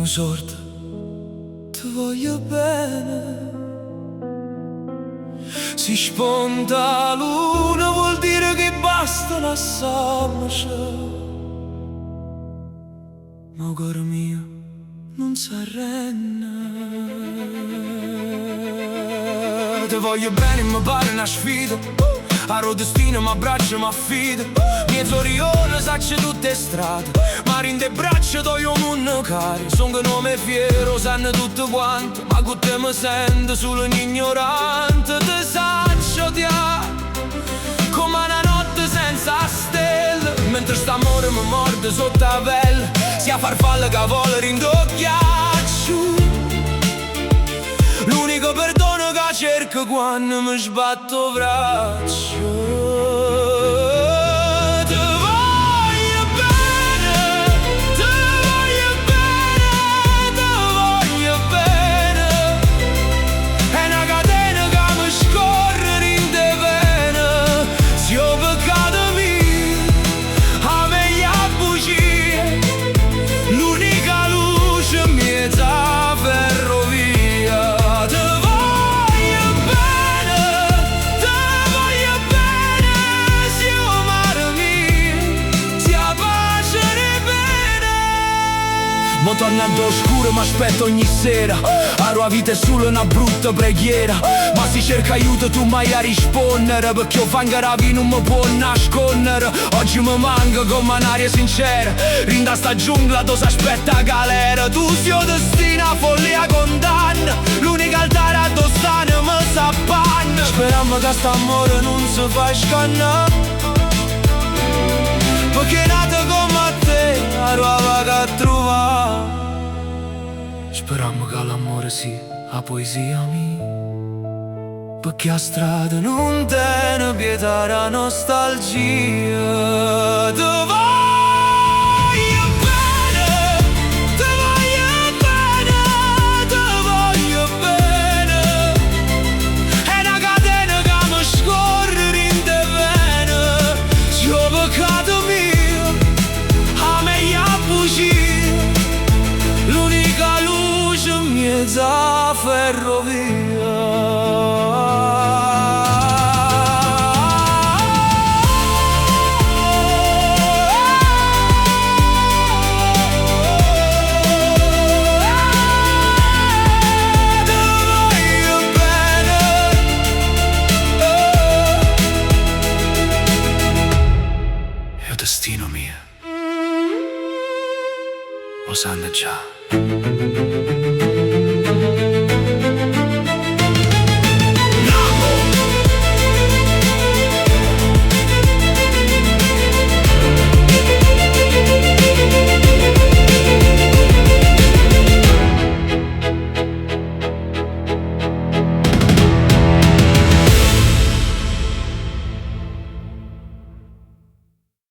una sorta ti voglio bene. Si sponda la luna vuol dire che basta lasciarci. Ma il cuore mio non s'arrende. Ti voglio bene, mi pare una sfida. Aro destino, ma braccia mi affida. Miezzo orione, sacce tutte strade. Ma in de braccia do io mondo cari. Son che nome fiero, sanno tutto quanto. Ma con te mi sento solo un ignorante. Te saccio odiare come una notte senza stelle. Mentre st'amore mi morde sotto la pelle. Sia farfalla che vola rindocchiaccio. L'unico perdono che cerco quando mi sbatto braccio. Ti voglio bene, ti voglio bene, ti voglio bene. È una catena che mi scorre in de vene. Se ho peccato mio, a meglio bugie. L'unica luce mezza ferrovia. Ti voglio bene, se ho mare mio, sia pace e bene. Mo torna all'oscuro, mi aspetto ogni sera. Aro la vita è solo una brutta preghiera. Ma si cerca aiuto, tu mai a rispondere. Perché io fango ravi non mi può nascondere. Oggi mi manca come un'aria sincera. Rinda sta giungla dove si aspetta galera. Tu sei destina, follia, condanna. L'unica altare addossano mi s'appanna. Speriamo che st'amore non si fa scannare. Perché è nato come te, aro la vaga a trovare. Speriamo che l'amore sia la poesia mia. Perché a strada non tiene pietà la nostalgia. Ti voglio bene, ti voglio bene, ti voglio bene. È una catena che mi scorre in de vene. Se ho peccato mio, a meglio bugie. L'unica luce in mezzo a ferrovia. Destino mio, lo sanno già.